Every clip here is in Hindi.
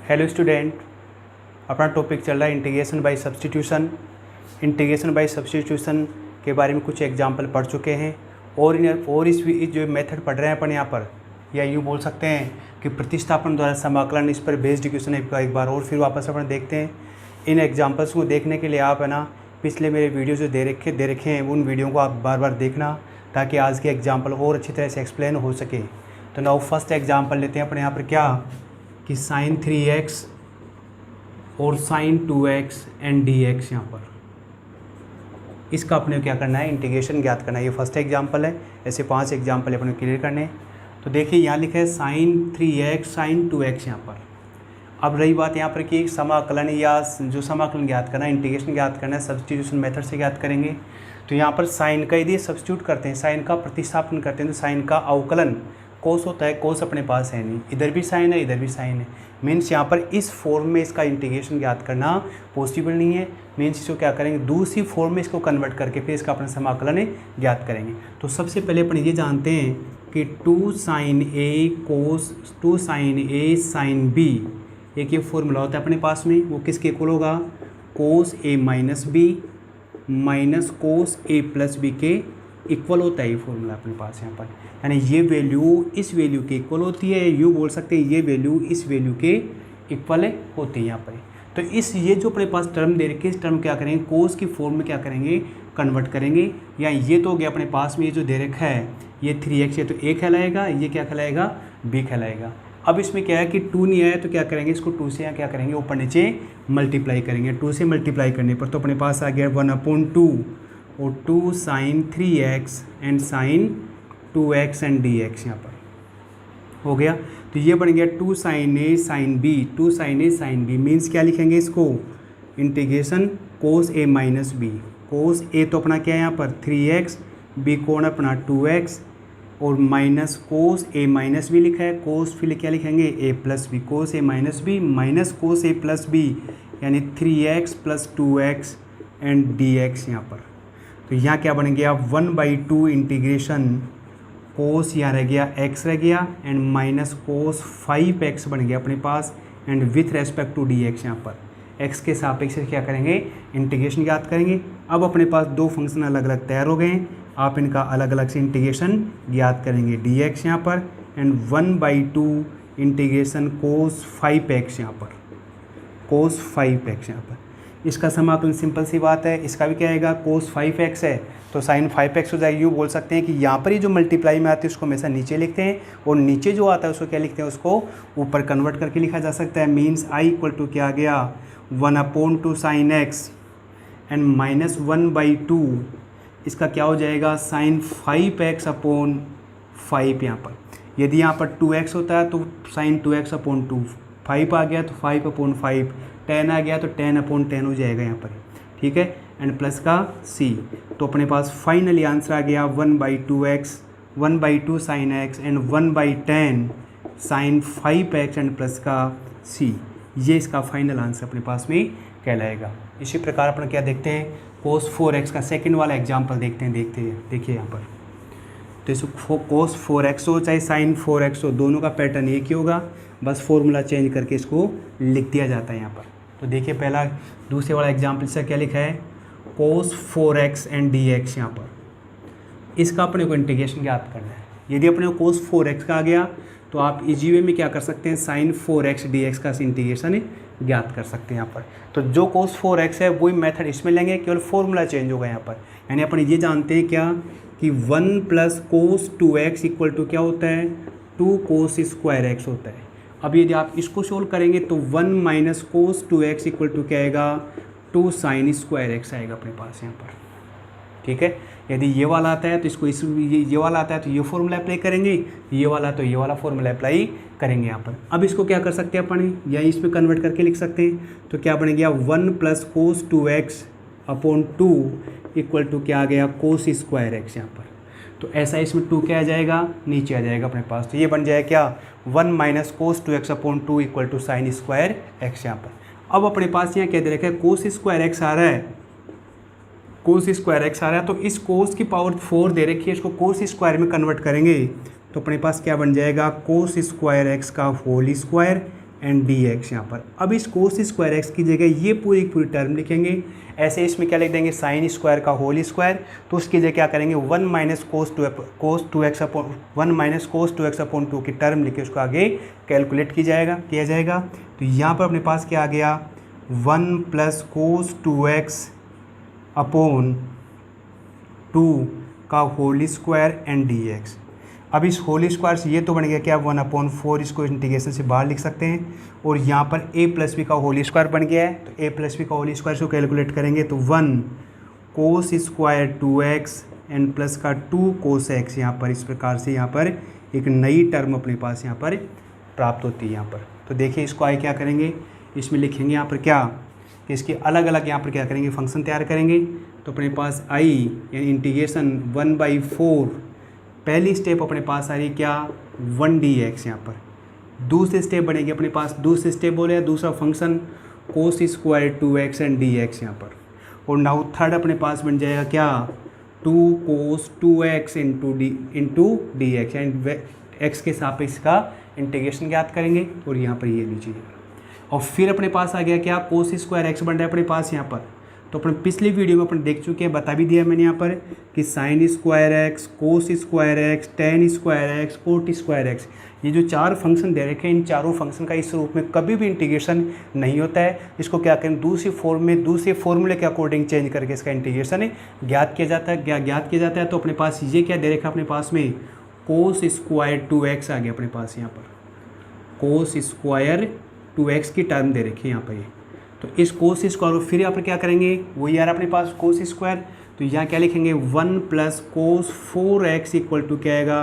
हेलो स्टूडेंट, अपना टॉपिक चल रहा है integration by substitution. Integration by substitution के बारे में कुछ एग्जांपल पढ़ चुके हैं और इस जो मेथड पढ़ रहे हैं अपन यहाँ पर, या यूँ बोल सकते हैं कि प्रतिस्थापन द्वारा समाकलन, इस पर बेस्ड इक्वेशन एक बार और फिर वापस अपन देखते हैं। इन एग्जाम्पल्स को देखने के लिए आप है ना पिछले मेरे वीडियो जो दे रखे हैं उन वीडियो को आप बार बार देखना, ताकि आज के एग्जाम्पल और अच्छी तरह से एक्सप्लेन हो सके। तो नाउ फर्स्ट एग्जाम्पल लेते हैं अपने यहाँ पर क्या कि sin 3x और sin 2x एंड dx यहाँ पर, इसका अपने क्या करना है, इंटीग्रेशन ज्ञात करना है। ये फर्स्ट एग्जाम्पल है, ऐसे 5 एग्जाम्पल अपने क्लियर करने हैं। तो देखिए यहाँ लिखा है sin 3x sin 2x यहाँ पर। अब रही बात यहाँ पर कि समाकलन या जो समाकलन ज्ञात करना है, इंटीग्रेशन ज्ञात करना है, सब्स्टिट्यूशन मेथड से ज्ञात करेंगे। तो यहाँ पर साइन का यदि सब्स्टिट्यूट करते हैं, साइन का प्रतिस्थापन करते हैं, तो साइन का अवकलन कोस होता है। कोस अपने पास है नहीं, इधर भी साइन है इधर भी साइन है। मीन्स यहाँ पर इस फॉर्म में इसका इंटीग्रेशन ज्ञात करना पॉसिबल नहीं है। मीन्स इसको क्या करेंगे, दूसरी फॉर्म में इसको कन्वर्ट करके फिर इसका अपना समाकलन ज्ञात करेंगे। तो सबसे पहले अपन ये जानते हैं कि 2 sin a cos 2 sin a sin b, एक ये फॉर्मूला होता है अपने पास में, वो किसके इक्वल होगा, cos a minus B minus cos a plus B के इक्वल होता है। ये फॉर्मूला अपने पास यहाँ पर, यानी ये वैल्यू इस वैल्यू के इक्वल होती है। यूँ बोल सकते हैं ये वैल्यू इस वैल्यू के इक्वल होती है यहाँ पर। तो ये जो अपने पास टर्म दे रखी है, इस टर्म क्या करेंगे, कोस की फॉर्म में क्या करेंगे, कन्वर्ट करेंगे। या ये तो हो गया अपने पास में, ये जो दे रखा है ये 3x, ये तो a कहलाएगा, ये क्या कहलाएगा, b कहलाएगा। अब इसमें क्या है कि 2 नहीं आया तो क्या करेंगे, इसको 2 से यहाँ क्या करेंगे, ऊपर नीचे मल्टीप्लाई करेंगे। 2 से मल्टीप्लाई करने पर तो अपने पास आ गया 1/2 और 2 sin 3x and sin 2x and dx यहाँ पर हो गया। तो ये बन गया 2 sin a sin b, 2 sin a sin b। Means क्या लिखेंगे इसको, integration cos a minus B. cos a तो अपना क्या है यहाँ पर 3x, b कोण अपना 2x और minus cos a minus B लिखा है। cos फिर क्या लिखेंगे a plus B, cos a minus B minus cos a plus B, यानी 3x plus 2x and dx यहाँ पर। तो यहाँ क्या बन गया 1/2 इंटीग्रेशन कोस, यहाँ रह गया x रह गया एंड माइनस कोस 5x बन गया अपने पास and with respect to dx। यहाँ पर x के सापेक्ष से क्या करेंगे, इंटीग्रेशन ज्ञात करेंगे। अब अपने पास दो फंक्शन अलग अलग तैयार हो गए हैं, आप इनका अलग अलग से इंटीग्रेशन ज्ञात करेंगे। dx यहाँ पर एंड 1/2 इंटीग्रेशन कोस 5x यहाँ पर, कोस 5x यहाँ पर। इसका समाकलन सिंपल सी बात है, इसका भी क्या आएगा, कोस 5x है तो साइन 5x हो जाएगी। यूँ बोल सकते हैं कि यहाँ पर ही जो मल्टीप्लाई में आती है उसको हमेशा नीचे लिखते हैं, और नीचे जो आता है उसको क्या लिखते हैं, उसको ऊपर कन्वर्ट करके लिखा जा सकता है। मीन्स i इक्वल टू क्या आ गया 1/2 sin x एंड माइनस 1/2, इसका क्या हो जाएगा साइन 5x/5 यहाँ पर। यदि यहाँ पर 2x होता है तो साइन 2x/2, 5 आ गया तो 5/5, 10 आ गया तो 10/10 हो जाएगा यहाँ पर, ठीक है, एंड प्लस का c। तो अपने पास फाइनली आंसर आ गया 1/2x, 1/2 sin x and 1/10 sin 5x and plus का c। ये इसका फाइनल आंसर अपने पास में कहलाएगा। इसी प्रकार अपन क्या देखते हैं, cos 4x का सेकंड वाला एग्जांपल देखते हैं। देखिए यहाँ पर, तो इसको cos 4x हो चाहे sin 4x हो, दोनों का पैटर्न एक ही होगा, बस फॉर्मूला चेंज करके इसको लिख दिया जाता है यहाँ पर। तो देखिए पहला दूसरे वाला एग्जाम्पल से क्या लिखा है, cos 4x एंड dx यहाँ पर। इसका अपने को इंटीग्रेशन ज्ञात करना है। यदि अपने को cos 4x का आ गया तो आप इजी वे में क्या कर सकते हैं, sin 4x dx का इंटीग्रेशन ज्ञात कर सकते हैं यहाँ पर। तो जो cos 4x है वही मेथड इसमें लेंगे, केवल फॉर्मूला चेंज होगा यहाँ पर। यानी अपन ये जानते हैं क्या कि 1 + cos 2x इक्वल टू क्या होता है, 2 cos स्क्वायर x होता है। अब यदि आप इसको सोल्व करेंगे तो 1 - cos 2x इक्वल टू क्या आएगा, 2 sin स्क्वायर x आएगा अपने पास यहाँ पर, ठीक है। यदि ये वाला आता है तो इसको ये वाला आता है तो ये फॉर्मूला अप्लाई करेंगे, ये वाला तो ये वाला फॉर्मूला अप्लाई करेंगे यहाँ पर। अब इसको क्या कर सकते हैं अपन, या इसमें कन्वर्ट करके लिख सकते हैं। तो क्या बन गया 1 + cos 2x/2 इक्वल टू क्या आ गया, cos स्क्वायर x यहाँ पर। तो ऐसा इसमें 2 क्या आ जाएगा, नीचे आ जाएगा अपने पास। तो ये बन जाएगा क्या 1 - cos 2x/2 equal to sine square x यहाँ पर। अब अपने पास यहाँ क्या दे रखा है, cos स्क्वायर x आ रहा है, cos स्क्वायर x आ रहा है। तो इस cos की पावर 4 दे रखी है, इसको cos स्क्वायर में कन्वर्ट करेंगे तो अपने पास क्या बन जाएगा, cos स्क्वायर x का whole square and D x यहाँ पर। अब इस कोस स्क्वायर एक्स की जगह ये पूरी पूरी टर्म लिखेंगे। ऐसे इसमें क्या लिख देंगे, साइन स्क्वायर का होल स्क्वायर, तो उसकी जगह क्या करेंगे, 1 minus cos two X upon 2 की टर्म लिखे उसको आगे कैलकुलेट किया जाएगा। तो यहाँ पर अपने पास क्या आ गया, 1 प्लस कोस 2x अपॉन 2 का whole square and D X. अब इस होल स्क्वायर से ये तो बन गया क्या, 1/4, इसको इंटीग्रेशन से बाहर लिख सकते हैं। और यहाँ पर a प्लस बी का होल स्क्वायर बन गया है, तो a प्लस बी का होल स्क्वायर को कैलकुलेट करेंगे तो 1 cos square 2x and plus का 2 कोस x। यहाँ पर इस प्रकार से यहाँ पर एक नई टर्म अपने पास यहाँ पर प्राप्त होती है यहाँ पर। तो देखिए इसको आगे क्या करेंगे, इसमें लिखेंगे यहाँ पर क्या कि इसके अलग अलग यहाँ पर क्या करेंगे, फंक्शन तैयार करेंगे। तो अपने पास i यानी इंटीग्रेशन 1/4, पहली स्टेप अपने पास आ रही क्या, 1dx यहाँ पर। दूसरी स्टेप बनेगी अपने पास, दूसरी स्टेप बोले दूसरा function cos square 2x and dx यहाँ पर। और नाउ थर्ड अपने पास बन जाएगा क्या, 2 कोस 2x into D x and x के सापेक्ष का इंटीग्रेशन ज्ञात करेंगे। और यहाँ पर ये लीजिए, और फिर अपने पास आ गया क्या, कोस स्क्वायर x बन रहा है अपने पास यहाँ पर। तो अपने पिछली वीडियो में अपन देख चुके हैं, बता भी दिया मैंने यहाँ पर कि साइन स्क्वायर एक्स, कोस square x, ten square x, coat square x, ये जो 4 फंक्शन दे रखे हैं, इन चारों फंक्शन का इस रूप में कभी भी इंटीग्रेशन नहीं होता है। इसको क्या करें, दूसरे फॉर्मूले के अकॉर्डिंग चेंज करके इसका इंटीग्रेशन ज्ञात किया जाता है। तो अपने पास ये क्या दे रखा, अपने पास में कोस स्क्वायर 2x आ गया अपने पास यहाँ पर, कोस स्क्वायर 2x की टर्म दे रखी है यहाँ पर ये। तो इस कोस स्क्वायर फिर यहाँ पर क्या करेंगे, वही आ रहा अपने पास कोस स्क्वायर, तो यहाँ क्या लिखेंगे, 1 plus cos 4x equal to क्या आएगा,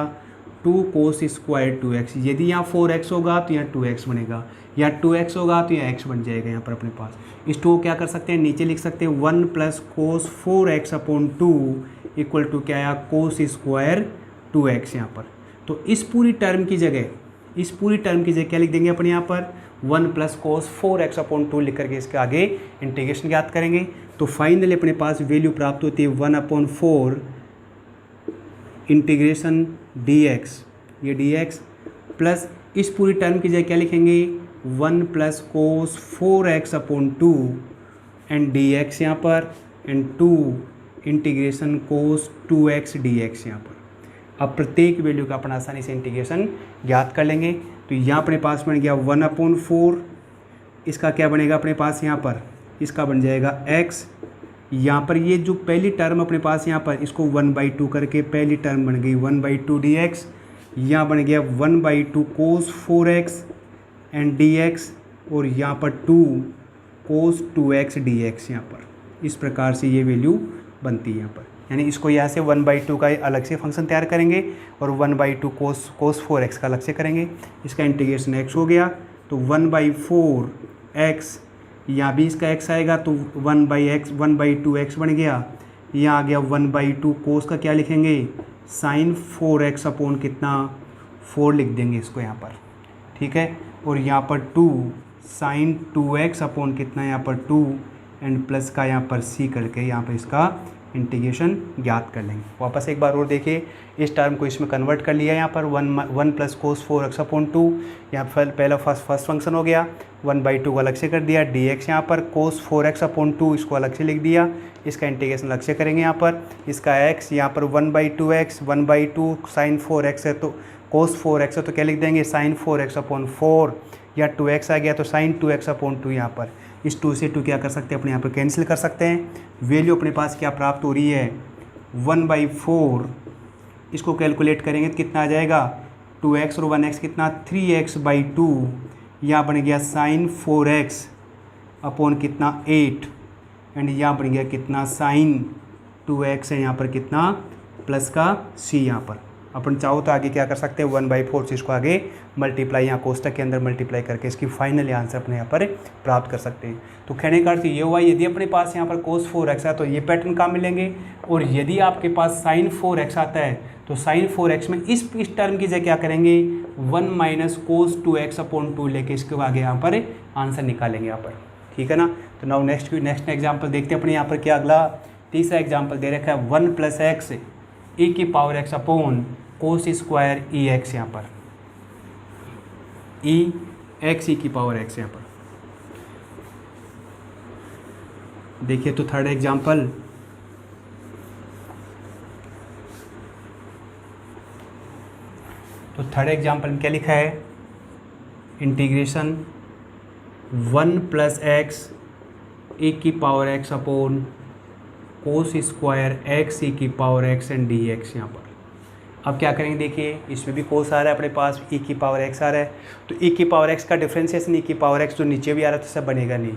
2 कोस स्क्वायर 2x। यदि यहाँ 4x होगा तो यहाँ 2x बनेगा, या 2x होगा तो यहाँ x बन जाएगा यहाँ पर अपने पास। इस 2 क्या कर सकते हैं, नीचे लिख सकते हैं 1 plus cos 4x upon 2 equal to क्या आया, कोस स्क्वायर 2x यहाँ पर। तो इस पूरी टर्म की जगह क्या लिख देंगे अपन यहाँ पर, 1 प्लस कोस 4x अपॉन 2 लिख करके इसके आगे इंटीग्रेशन ज्ञात करेंगे। तो फाइनली अपने पास वैल्यू प्राप्त होती है 1/4 इंटीग्रेशन dx, ये dx प्लस इस पूरी टर्म की जगह क्या लिखेंगे, 1 plus cos 4x upon 2 and dx यहाँ पर, and 2 integration cos 2x dx यहाँ पर। अब प्रत्येक वैल्यू का अपन आसानी से इंटीग्रेशन ज्ञात कर लेंगे। तो यहाँ अपने पास बन गया 1/4, इसका क्या बनेगा अपने पास यहाँ पर, इसका बन जाएगा x। यहाँ पर ये जो पहली टर्म अपने पास यहाँ पर, इसको 1/2 करके पहली टर्म बन गई 1/2 dx। यहाँ बन गया 1/2 कोस 4x एंड dx, और यहाँ पर 2 कोस 2x dx यहाँ पर। इस प्रकार से ये वैल्यू बनती है यहाँ पर, यानी इसको यहाँ से 1/2 का अलग से फंक्शन तैयार करेंगे और 1/2 कोस 4x का अलग से करेंगे। इसका इंटीग्रेशन x हो गया, तो 1/4 x, यहाँ भी इसका x आएगा तो 1/2 x बन गया। यहाँ आ गया 1/2 कोस का क्या लिखेंगे, साइन 4x अपॉन कितना, 4 लिख देंगे इसको यहाँ पर, ठीक है। और यहाँ पर 2 साइन 2x अपॉन कितना, यहाँ पर 2 एंड प्लस का यहाँ पर c करके यहाँ पर इसका इंटीग्रेशन ज्ञात कर लेंगे। वापस एक बार और देखिए, इस टर्म को इसमें कन्वर्ट कर लिया यहाँ पर 1 प्लस कोस 4x अपॉन 2, यहाँ पर पहला फर्स्ट फंक्शन हो गया, 1/2 को अलग से कर दिया, dx यहाँ पर कोस 4x अपॉन 2 इसको अलग से लिख दिया, इसका इंटीग्रेशन अलग से करेंगे यहाँ पर। इसका x यहाँ पर 1/2x, 1/2 साइन 4x है तो कोस 4x है तो क्या लिख देंगे, साइन 4x अपॉन 4, या 2x आ गया तो साइन 2x अपॉन 2। यहाँ पर इस 2 से 2 क्या कर सकते हैं, अपने यहाँ पर कैंसिल कर सकते हैं। वैल्यू अपने पास क्या प्राप्त हो रही है, 1/4, इसको कैलकुलेट करेंगे तो कितना आ जाएगा, 2x और 1x कितना, 3x/2, यहाँ बन गया साइन 4x अपॉन कितना 8, एंड यहाँ बन गया कितना साइन 2x है यहाँ पर कितना प्लस का c। यहाँ पर अपन चाहो तो आगे क्या कर सकते हैं, 1/4 से इसको आगे मल्टीप्लाई यहाँ कोष्टक के अंदर मल्टीप्लाई करके इसकी फाइनल आंसर अपने यहाँ पर प्राप्त कर सकते हैं। तो कहने का अर्थ ये हुआ, यदि अपने पास यहाँ पर कोस 4x है तो ये पैटर्न कहाँ मिलेंगे, और यदि आपके पास साइन 4x आता है तो साइन 4x में इस टर्म की जगह क्या करेंगे, 1 माइनस कोस 2x अपॉन 2 लेके इसके आगे यहाँ पर आंसर निकालेंगे यहाँ पर, ठीक है ना। तो नाउ नेक्स्ट एग्जाम्पल देखते हैं अपने यहाँ पर क्या अगला तीसरा एग्जाम्पल दे रखा है, 1 प्लस एक्स e की power x upon cos square e x. यहाँ पर e एक्स ई की पावर एक्स यहाँ पर। देखिए तो थर्ड एग्जाम्पल, तो थर्ड एग्जाम्पल में क्या लिखा है, इंटीग्रेशन 1 प्लस एक्स ई की power x upon cos square x e की power x and D x यहाँ पर। अब क्या करेंगे, देखिए इसमें भी कोस आ रहा है अपने पास, ई की पावर एक्स आ रहा है, तो ई की पावर एक्स का डिफ्रेंशिएशन ई की पावर एक्स जो नीचे भी आ रहा है तो सब बनेगा नहीं।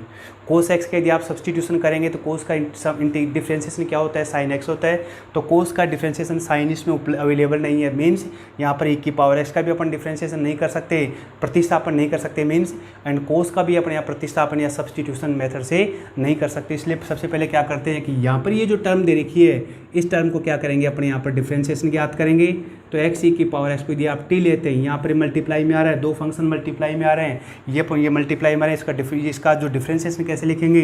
कोस एक्स के यदि आप सब्सटीट्यूशन करेंगे तो कोस का डिफ्रेंशिएशन क्या होता है, साइन एक्स होता है, तो कोस का डिफ्रेंशिएशन साइन इसमें अवेलेबल नहीं है, मीन्स यहाँ पर ई की पावर एक्स का भी अपन डिफ्रेंशिएशन नहीं कर सकते, प्रतिस्थापन नहीं कर सकते मीन्स, एंड कोस का भी अपने यहाँ प्रतिस्थापन या सब्सटीट्यूशन मेथड से नहीं कर सकते। इसलिए सबसे पहले क्या करते हैं कि यहाँ पर ये जो टर्म दे रखी है इस टर्म को क्या करेंगे, अपने यहाँ पर डिफ्रेंशिएशन ज्ञात करेंगे। तो एक्स ई की पावर एक्स को यदि आप टी लेते हैं, यहाँ पर मल्टीप्लाई में आ रहा है, दो फंक्शन मल्टीप्लाई में आ रहे हैं, ये मल्टीप्लाई में आ रहा है, इसका जो डिफ्रेंशिएशन कैसे लिखेंगे,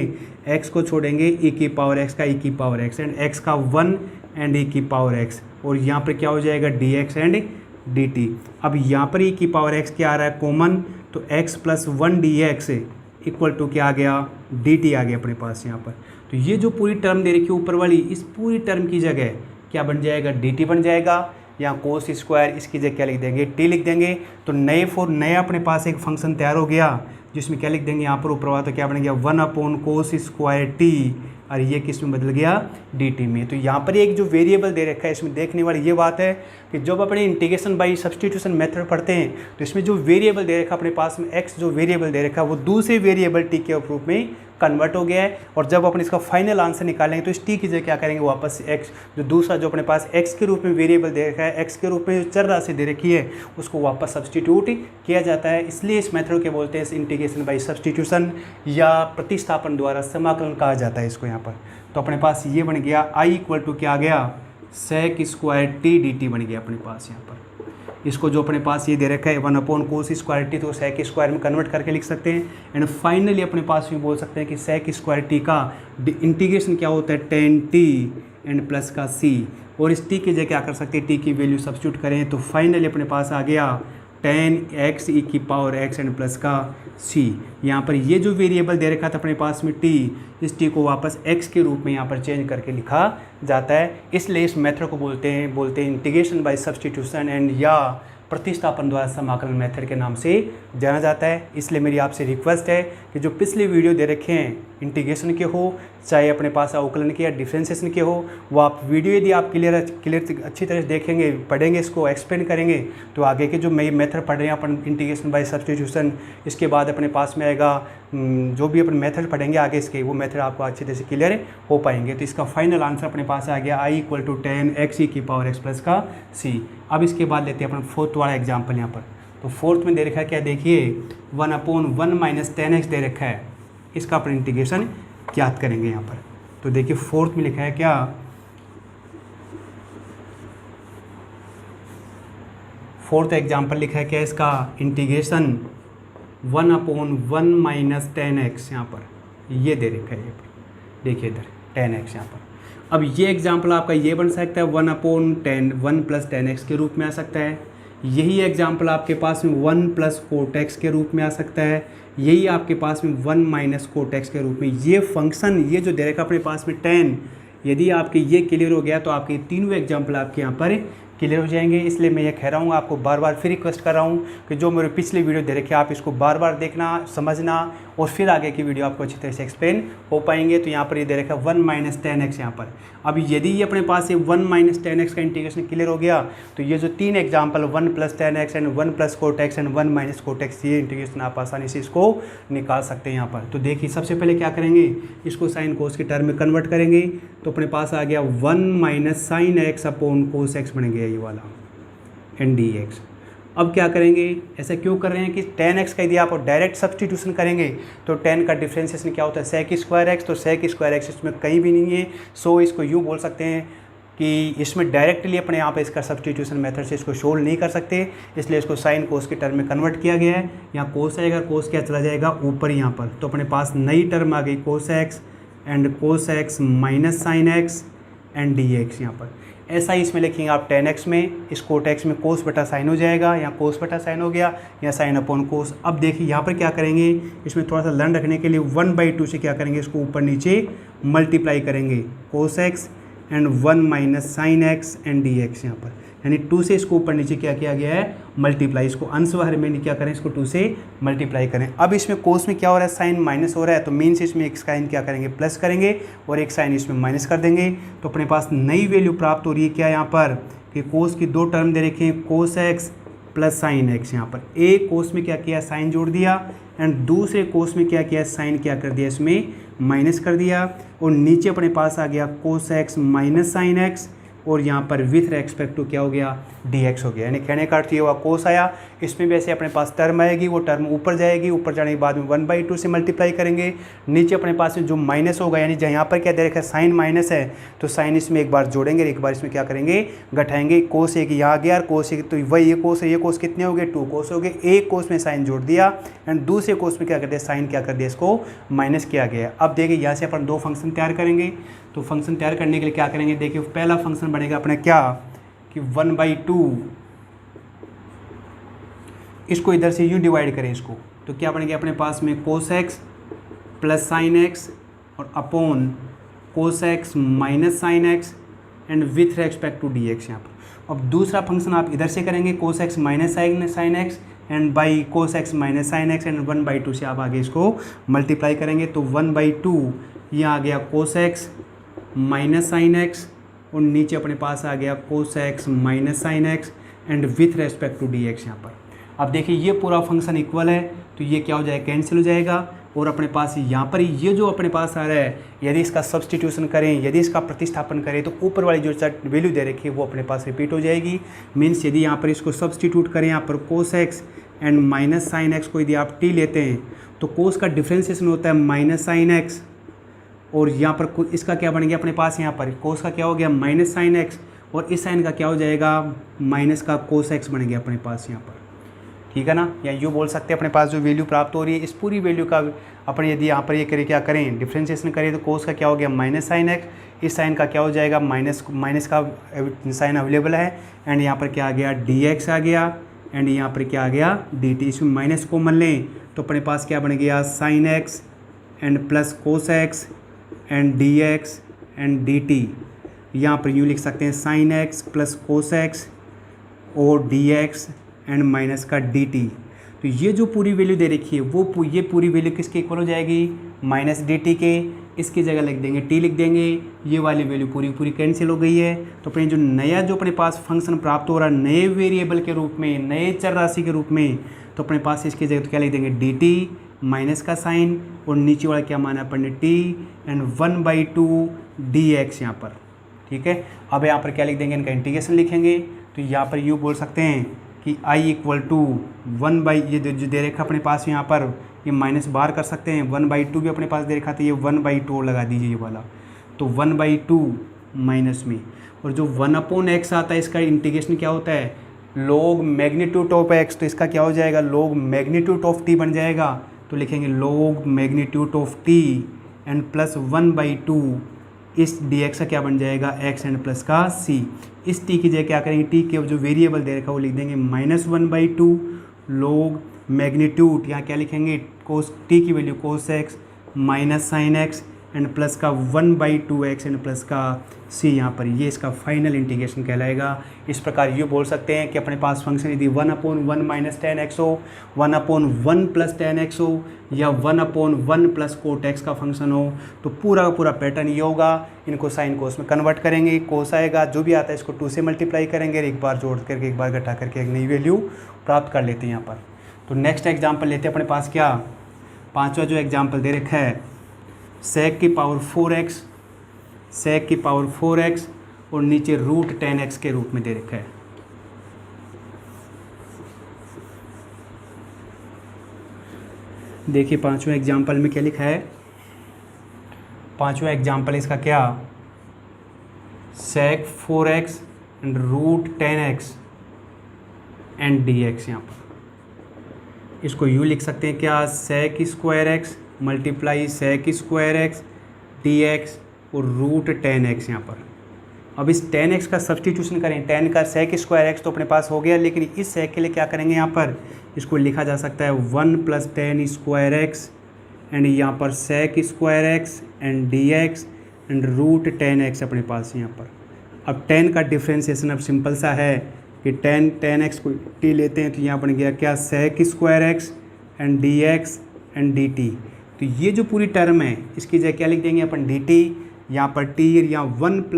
एक्स को छोड़ेंगे ई की पावर एक्स का ई की पावर एक्स एंड एक्स का 1 एंड ई की पावर एक्स, और यहाँ पर क्या हो जाएगा D x and D T. अब यहाँ पर ई की पावर एक्स क्या आ रहा है कॉमन, तो X plus 1 D X equal to क्या आ गया, डी टी आ गया अपने पास यहाँ पर। तो ये जो पूरी टर्म दे रखी है ऊपर वाली, इस पूरी टर्म की जगह क्या बन जाएगा, डी टी बन जाएगा। यहाँ कोस स्क्वायर इसकी जगह क्या लिख देंगे, टी लिख देंगे। तो नया अपने पास एक फंक्शन तैयार हो गया जिसमें क्या लिख देंगे यहाँ पर ऊपर वाला, तो क्या बन गया 1 अपॉन कोस स्क्वायर टी, और ये किस में बदल गया, डी टी में। तो यहाँ पर एक जो वेरिएबल दे रखा है इसमें देखने वाली ये बात है कि जब अपने इंटीग्रेशन बाई सब्सटीट्यूशन मेथड पढ़ते हैं तो इसमें जो वेरिएबल दे रखा अपने पास में एक्स जो वेरिएबल दे रखा है वो दूसरे वेरिएबल टी के रूप में कन्वर्ट हो गया है, और जब अपन इसका फाइनल आंसर निकालेंगे तो इस टी की जगह क्या करेंगे, वापस एक्स जो दूसरा जो अपने पास एक्स के रूप में वेरिएबल दे रखा है, एक्स के रूप में जो चर राशि दे रखी है उसको वापस सब्सटीट्यूट किया जाता है। इसलिए इस मेथड के बोलते हैं इंटीग्रेशन बाई सब्सटीट्यूशन या प्रतिस्थापन द्वारा समाकलन कहा जाता है इसको यहाँ पर। तो अपने पास ये बन गया आई इक्वल टू क्या आ गया, sec square T D T बन गया अपने पास यहाँ पर। इसको जो अपने पास ये दे रखा है 1 अपॉन कोस स्क्वायर टी, तो सेक स्क्वायर में कन्वर्ट करके लिख सकते हैं। एंड फाइनली अपने पास भी बोल सकते हैं कि सेक स्क्वायर टी का इंटीग्रेशन क्या होता है, tan टी एंड प्लस का c, और इस टी की जगह क्या कर सकते हैं, टी की वैल्यू सब्स्टिट्यूट करें तो फाइनली अपने पास आ गया tan x ई की पावर x एंड प्लस का c। यहाँ पर ये जो वेरिएबल दे रखा था अपने पास में t, इस t को वापस x के रूप में यहाँ पर चेंज करके लिखा जाता है। इसलिए इस मेथड को बोलते हैं इंटीग्रेशन बाय सब्सटीट्यूशन एंड या प्रतिस्थापन द्वारा समाकलन मेथड के नाम से जाना जाता है। इसलिए मेरी आपसे रिक्वेस्ट है कि जो पिछले वीडियो दे रखे हैं इंटीग्रेशन के हो चाहे अपने पास अवकलन के या डिफ्रेंशिएशन के हो, वो आप वीडियो यदि आप क्लियर अच्छी तरह से देखेंगे, पढ़ेंगे, इसको एक्सप्लेन करेंगे तो आगे के जो मेथड पढ़ रहे हैं अपन इंटीग्रेशन बाय सब्सटीट्यूशन, इसके बाद अपने पास में आएगा जो भी अपन मेथड पढ़ेंगे आगे इसके, वो मेथड आपको अच्छी तरह से क्लियर हो पाएंगे। तो इसका फाइनल आंसर अपने पास आ गया I equal to tan x ई की पावर x प्लस का c। अब इसके बाद लेते हैं अपन फोर्थ वाला एग्जाम्पल यहाँ पर। तो फोर्थ में दे रखा है क्या, देखिए 1 अपॉन 1 माइनस tan x दे रखा है, इसका अपन इंटीग्रेशन ज्ञात करेंगे यहाँ पर। तो देखिए फोर्थ में लिखा है क्या, फोर्थ एग्जाम्पल लिखा है क्या, इसका integration 1 upon 1 minus tan x यहाँ पर ये दे रखा है, देखिए इधर tan x यहाँ पर। अब ये एग्जाम्पल आपका ये बन सकता है 1 अपॉन 1 प्लस tan x के रूप में आ सकता है। यही एग्जाम्पल आपके पास में 1 प्लस कोट x के रूप में आ सकता है। यही आपके पास में 1 माइनस कोट x के रूप में। ये फंक्शन ये जो दे रखा अपने पास में tan, यदि आपके ये क्लियर हो गया तो आपके तीनों एग्जाम्पल आपके यहाँ पर क्लियर हो जाएंगे। इसलिए मैं ये कह रहा हूँ, आपको बार बार फिर रिक्वेस्ट कर रहा हूँ कि जो मेरे पिछले वीडियो दे रखे आप इसको बार बार देखना, समझना, और फिर आगे की वीडियो आपको अच्छी तरह से एक्सप्लेन हो पाएंगे। तो यहाँ पर ये दे रखा है 1 माइनस tan x यहाँ पर। अब यदि ये अपने पास ये 1 माइनस tan x का इंटीग्रेशन क्लियर हो गया तो ये जो तीन example 1 plus tan x and 1 plus coat x and 1 minus cot x, ये इंटीग्रेशन आप आसानी से इसको निकाल सकते हैं यहाँ पर। तो देखिए सबसे पहले क्या करेंगे, इसको साइन कोस के टर्म में कन्वर्ट करेंगे तो अपने पास आ गया 1 minus sine x upon cos x बन गया ये वाला एंड डी एक्स। अब क्या करेंगे, ऐसा क्यों कर रहे हैं कि tan x का यदि आप डायरेक्ट सब्सटीट्यूशन करेंगे तो tan का डिफ्रेंशिएशन क्या होता है, सेक स्क्वायर एक्स, तो सेक स्क्वायर एक्स इसमें कहीं भी नहीं है। सो इसको यूँ बोल सकते हैं कि इसमें डायरेक्टली अपने यहाँ पे इसका सब्सटीट्यूशन मेथड से इसको सोल्व नहीं कर सकते, इसलिए इसको साइन कोस के टर्म में कन्वर्ट किया गया है। यहाँ कोस आएगा, कोस क्या चला जाएगा ऊपर यहाँ पर, तो अपने पास नई टर्म आ गई cos x and cos x minus sine x and D x यहाँ पर। ऐसा ही इसमें लिखेंगे आप tan x में, इस कोट x में कोस बटा साइन हो जाएगा, यहाँ कोस बटा साइन हो गया, या साइन अपॉन कोस। अब देखिए यहाँ पर क्या करेंगे, इसमें थोड़ा सा लर्न रखने के लिए 1/2 से क्या करेंगे, इसको ऊपर नीचे मल्टीप्लाई करेंगे, cos x and 1 minus sine x and D x. यहाँ पर यानी 2 से इसको ऊपर नीचे क्या किया गया है, मल्टीप्लाई। इसको अंश व हर में क्या करें, इसको 2 से मल्टीप्लाई करें। अब इसमें कोस में क्या हो रहा है, साइन माइनस हो रहा है, तो मीन्स इसमें एक साइन क्या करेंगे, प्लस करेंगे, और एक साइन इसमें माइनस कर देंगे। तो अपने पास नई वैल्यू प्राप्त हो रही है क्या यहाँ पर, कि कोस की 2 टर्म दे रखे हैं, कोस x प्लस साइन x। यहाँ पर एक कोस में क्या किया, साइन जोड़ दिया, एंड दूसरे कोस में क्या किया, साइन क्या कर दिया, इसमें माइनस कर दिया, और नीचे अपने पास आ गया cos x minus sine x, और यहाँ पर विथ रेस्पेक्ट टू क्या हो गया, dx हो गया। यानी कहने का अर्थ ये हुआ कोस आया, इसमें भी ऐसे अपने पास टर्म आएगी, वो टर्म ऊपर जाएगी, ऊपर जाने के बाद में 1/2 से मल्टीप्लाई करेंगे, नीचे अपने पास में जो माइनस होगा, यानी यहाँ पर क्या दे रखा है, साइन माइनस है, तो साइन इसमें एक बार जोड़ेंगे, एक बार इसमें क्या करेंगे, घटाएंगे। कोस एक यहाँ गया, और कोस एक, तो वही ये कोस है, ये कोस कितने हो गए, 2 कोस हो गए। एक कोस में साइन जोड़ दिया, एंड दूसरे कोस में क्या कर दिया, साइन क्या कर दिया, इसको माइनस किया गया। अब देखिए यहाँ से अपन 2 फंक्शन तैयार करेंगे। तो फंक्शन तैयार करने के लिए क्या करेंगे, देखिए पहला फंक्शन बनेगा अपने क्या, कि 1/2, इसको इधर से यूँ डिवाइड करें इसको, तो क्या बनेगा अपने पास में cos x plus sine x और upon cos x minus sine x and with respect to dx। यहाँ पर अब दूसरा फंक्शन आप इधर से करेंगे, cos x minus sine x and by cos x minus sine x, and 1/2 से आप आगे इसको मल्टीप्लाई करेंगे। तो 1/2 ये आ गया cos x minus sine x, और नीचे अपने पास आ गया cos x minus sine x and with respect to dx। यहाँ पर अब देखिए ये पूरा फंक्शन इक्वल है, तो ये क्या हो जाएगा, कैंसिल हो जाएगा, और अपने पास यहाँ पर ये जो अपने पास आ रहा है, यदि इसका सब्सटीट्यूशन करें, यदि इसका प्रतिस्थापन करें, तो ऊपर वाली जो वैल्यू दे रखी है वो अपने पास रिपीट हो जाएगी। मीन्स यदि यहाँ पर इसको सब्सटीट्यूट करें, यहाँ पर cos x and minus sine x को यदि आप t लेते हैं, तो कोस का डिफ्रेंसिएशन होता है माइनस साइन x, और यहाँ पर इसका क्या बन गया अपने पास, यहाँ पर कोस का क्या हो गया, माइनस साइन x, और इस साइन का क्या हो जाएगा, माइनस का कोस x बन गया अपने पास यहाँ पर। ठीक है ना, या यूँ बोल सकते हैं अपने पास जो वैल्यू प्राप्त हो रही है, इस पूरी वैल्यू का अपन यदि यहाँ पर ये करें, क्या करें, डिफ्रेंशिएशन करें, तो कोस का क्या हो गया, माइनस साइन x, इस साइन का क्या हो जाएगा, माइनस का साइन अवेलेबल है, एंड यहाँ पर क्या आ गया, dx आ गया, एंड यहाँ पर क्या आ गया, dt। इसमें माइनस को मान लें तो अपने पास क्या बन गया, sine x and plus cos x and dx and dt। यहाँ पर यूँ लिख सकते हैं sine x plus cos x और dx एंड माइनस का dt। तो ये जो पूरी वैल्यू दे रखी है वो ये पूरी वैल्यू किसके इक्वल हो जाएगी, माइनस dt के। इसकी जगह लिख देंगे t लिख देंगे, ये वाली वैल्यू पूरी कैंसिल हो गई है। तो अपने जो नया जो अपने पास फंक्शन प्राप्त हो रहा है नए वेरिएबल के रूप में, नए चर राशि के रूप में, तो अपने पास इसकी जगह तो क्या लिख देंगे, dt माइनस का साइन, और नीचे वाला क्या माना अपन ने t, एंड 1/2 dx यहाँ पर। ठीक है, अब यहाँ पर क्या लिख देंगे, इनका इंटीग्रेशन लिखेंगे। तो यहाँ पर यूँ बोल सकते हैं कि i इक्वल टू 1/, ये जो दे रखा अपने पास यहाँ पर, ये माइनस बाहर कर सकते हैं, 1/2 भी अपने पास दे रखा था, ये 1/2 लगा दीजिए ये वाला, तो 1/2 माइनस में, और जो 1/x आता है इसका इंटीग्रेशन क्या होता है, log मैग्नीट्यूड ऑफ x, तो इसका क्या हो जाएगा, log मैग्नीट्यूड ऑफ t बन जाएगा। तो लिखेंगे log magnitude of t and plus 1/2, इस dx का क्या बन जाएगा, x एंड प्लस का c। इस t की जगह क्या करेंगे, t के जो वेरिएबल दे रखा है वो लिख देंगे -1/2 log मैग्नीट्यूड, यहाँ क्या लिखेंगे, कोस t की value cos x minus sine x and plus का 1/2x एंड प्लस का c। यहाँ पर ये इसका फाइनल इंटीग्रेशन कहलाएगा। इस प्रकार ये बोल सकते हैं कि अपने पास फंक्शन यदि 1/1 माइनस 10x हो, 1/1 प्लस 10x हो, या 1/1 प्लस कोट x का फंक्शन हो, तो पूरा का पूरा पैटर्न ये होगा। इनको साइन कोस में कन्वर्ट करेंगे, कोस आएगा, जो भी आता है इसको 2 से मल्टीप्लाई करेंगे, एक बार जोड़ करके एक बार घटा करके एक नई वैल्यू प्राप्त कर लेते हैं यहाँ पर। तो नेक्स्ट एग्जाम्पल लेते हैं अपने पास क्या, 5वां जो एग्जाम्पल दे रखा है, sec की पावर 4x, sec की पावर 4x और नीचे रूट 10x के रूप में दे रखा है। देखिए 5वां एग्जाम्पल में क्या लिखा है, 5वां एग्जाम्पल इसका क्या, sec 4x and root 10x and dx। यहाँ पर इसको यूँ लिख सकते हैं क्या, sec square x multiply sec square x dx और रूट 10x। यहाँ पर अब इस tan x का सब्सटीट्यूशन करें, tan का sec स्क्वायर x तो अपने पास हो गया, लेकिन इस sec के लिए क्या करेंगे, यहाँ पर इसको लिखा जा सकता है 1 + tan स्क्वायर x एंड यहाँ पर sec square x and dx and root tan x अपने पास यहाँ पर। अब tan का डिफ्रेंसिएशन अब सिंपल सा है कि tan x को t लेते हैं तो यहाँ बन गया क्या, sec square x and dx and dt। तो ये जो पूरी टर्म है इसकी जगह क्या लिख देंगे अपन, dt, यहाँ पर t, यहाँ 1 +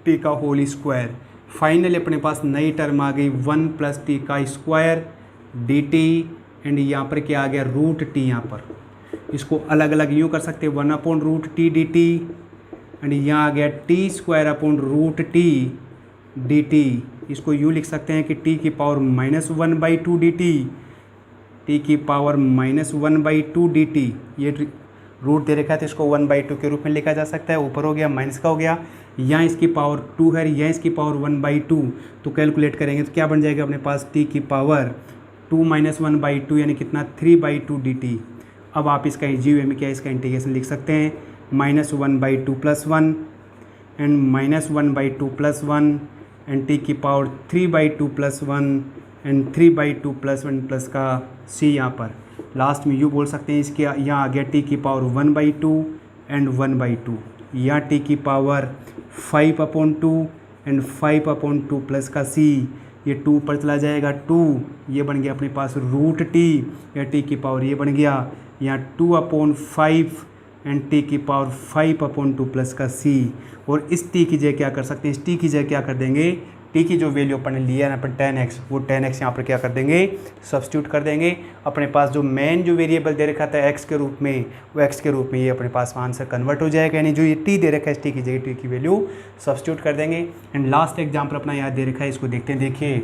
t का होल स्क्वायर। फाइनली अपने पास नई टर्म आ गई 1 + t का स्क्वायर dt एंड यहाँ पर क्या आ गया, रूट t। यहाँ पर इसको अलग अलग यूँ कर सकते हैं 1/√t dt एंड यहाँ आ गया t²/√t dt। इसको यूँ लिख सकते हैं कि t की पावर -1/2 dt, t की पावर -1/2 dt। ये रूट दे रखा है तो इसको 1/2 के रूप में लिखा जा सकता है, ऊपर हो गया माइनस का हो गया, यहाँ इसकी पावर 2 है, यहाँ इसकी पावर 1/2, तो कैलकुलेट करेंगे तो क्या बन जाएगा अपने पास, t की पावर 2 - 1/2 यानी कितना, 3/2 dt। अब आप इसका जीव में क्या इसका इंटीग्रेशन लिख सकते हैं, -1/2 + 1 एंड -1/2 + 1 एंड t की पावर 3/2 + 1 एंड 3/2 + 1 प्लस का c। यहाँ पर लास्ट में यू बोल सकते हैं इसके, यहाँ आ गया t की पावर 1/2 एंड 1/2, यहाँ t की पावर 5/2 एंड 5/2 प्लस का c, ये 2 पर चला जाएगा 2, ये बन गया अपने पास रूट t, या t की पावर ये बन गया यहाँ 2/5 एंड t की पावर 5/2 प्लस का c। और इस t की जगह क्या कर सकते हैं, इस t की जगह क्या कर देंगे, t की जो वैल्यू अपन ने लिया है अपन tan x, वो tan x यहाँ पर क्या कर देंगे, सब्स्टिट्यूट कर देंगे। अपने पास जो मेन जो वेरिएबल दे रखा था x के रूप में, वो x के रूप में ये अपने पास आंसर कन्वर्ट हो जाएगा, यानी जो ये t दे रखा है इस t की जगह t की वैल्यू सब्स्टिट्यूट कर देंगे। एंड लास्ट एग्जाम्पल अपना यहाँ दे रखा है, इसको देखते हैं। देखिए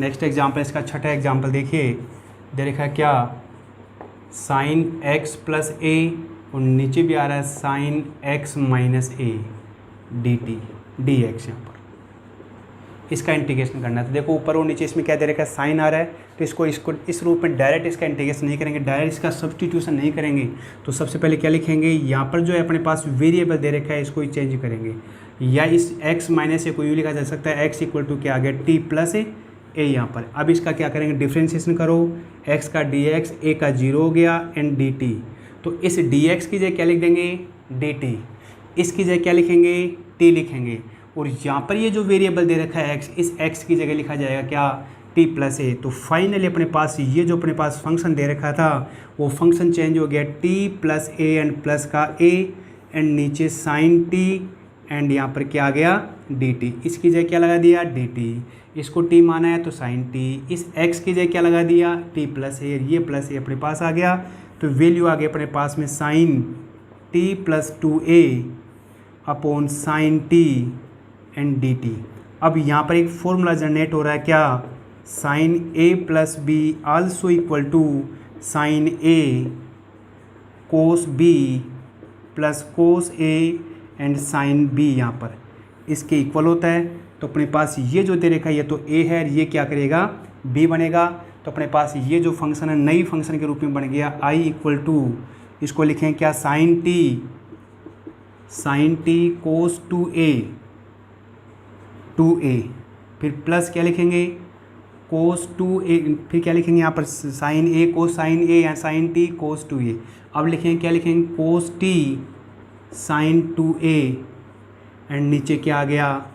नेक्स्ट एग्जाम्पल, इसका छठा एग्जाम्पल देखिए, दे रखा है क्या, sin x + a और नीचे भी आ रहा है sin x - a dt dx। यहाँ पर इसका इंटीग्रेशन करना है तो देखो ऊपर और नीचे इसमें क्या दे रखा है, साइन आ रहा है, तो इसको इस रूप में डायरेक्ट इसका इंटीग्रेशन नहीं करेंगे, डायरेक्ट इसका सब्स्टिट्यूशन नहीं करेंगे। तो सबसे पहले क्या लिखेंगे, यहाँ पर जो है अपने पास वेरिएबल दे रखा है इसको ही चेंज करेंगे, या इस x - a को यूँ लिखा जा सकता है, x = क्या आ गया, t + a यहाँ पर। अब इसका क्या करेंगे, डिफ्रेंशिएशन करो, x का dx, a का 0 हो गया एंड dt। तो इस dx की जगह क्या लिख देंगे, dt, इसकी जगह क्या लिखेंगे, t लिखेंगे, और यहाँ पर ये जो वेरिएबल दे रखा है x, इस x की जगह लिखा जाएगा क्या, t + a। तो फाइनली अपने पास ये जो अपने पास फंक्शन दे रखा था वो फंक्शन चेंज हो गया, t + a एंड प्लस का a एंड नीचे sin t एंड यहाँ पर क्या आ गया, dt। इसकी जगह क्या लगा दिया, dt, इसको t माना है तो sin t, इस x की जगह क्या लगा दिया, t + a, ये प्लस a अपने पास आ गया, तो वैल्यू आ गई अपने पास में sin t + 2a upon sin t and dt। अब यहाँ पर एक फॉर्मूला जनरेट हो रहा है क्या, sin a + b also equal to sin a cos b + cos a and sin b, यहाँ पर इसके इक्वल होता है। तो अपने पास ये जो दे रखा है ये तो a है, ये क्या करेगा, b बनेगा। तो अपने पास ये जो फंक्शन है नई फंक्शन के रूप में बन गया i = इसको लिखें क्या, sin t cos 2a, फिर प्लस क्या लिखेंगे, cos 2a, फिर क्या लिखेंगे यहाँ पर sin a cos sin a या sin t cos 2a। अब लिखेंगे क्या लिखेंगे, cos t sin 2a and नीचे क्या आ गया,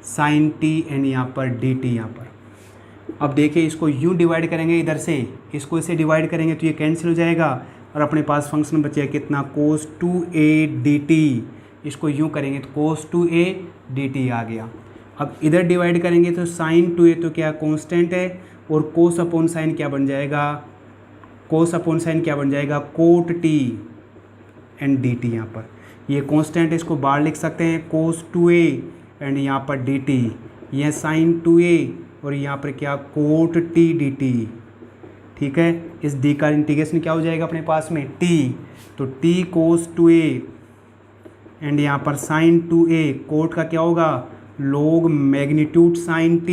sin t एंड यहाँ पर dt। यहाँ पर अब देखिए इसको यूँ डिवाइड करेंगे, इधर से इसको इसे डिवाइड करेंगे तो ये कैंसिल हो जाएगा और अपने पास फंक्शन बचेगा कितना, cos 2a dt। इसको यूँ करेंगे तो cos 2a dt आ गया। अब इधर डिवाइड करेंगे तो sin 2a तो क्या कांस्टेंट है, और cos अपॉन साइन क्या बन जाएगा, cot t एंड dt। यहाँ पर ये कांस्टेंट है, इसको बाहर लिख सकते हैं, cos 2a एंड यहाँ पर dt, यह sin 2a और यहाँ पर क्या cot t dt। ठीक है, इस d का इंटीग्रेशन क्या हो जाएगा अपने पास में, t, तो t cos 2a एंड यहाँ पर sin 2a, कोट का क्या होगा, log magnitude sin t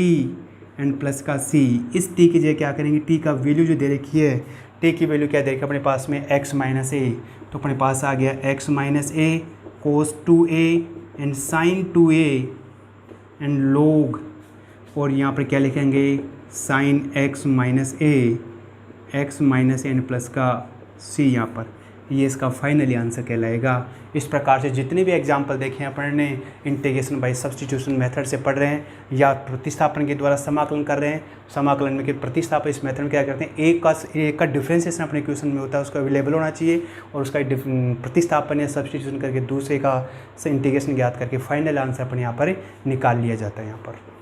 and plus का सी। इस टी की जगह क्या करेंगे, टी का वैल्यू जो दे रखी है, टी की वैल्यू क्या दे रखी है अपने पास में, एक्स माइनस ए। तो अपने पास आ गया X minus A cos 2a and sine 2a and log, और यहाँ पर क्या लिखेंगे, sine X minus A and plus का सी। यहाँ पर ये इसका फाइनली आंसर कहलाएगा। इस प्रकार से जितने भी एग्जाम्पल देखे अपन ने इंटीग्रेशन बाय सब्स्टिट्यूशन मेथड से पढ़ रहे हैं या प्रतिस्थापन के द्वारा समाकलन कर रहे हैं, समाकलन में के प्रतिस्थापन इस मेथड में क्या करते हैं, एक का डिफ्रेंसिएशन अपने इक्वेशन में होता है, उसका अवेलेबल होना चाहिए, और उसका प्रतिस्थापन या सब्स्टिट्यूशन करके दूसरे का इंटीग्रेशन ज्ञात करके फाइनल आंसर अपन यहाँ पर निकाल लिया जाता है यहाँ पर।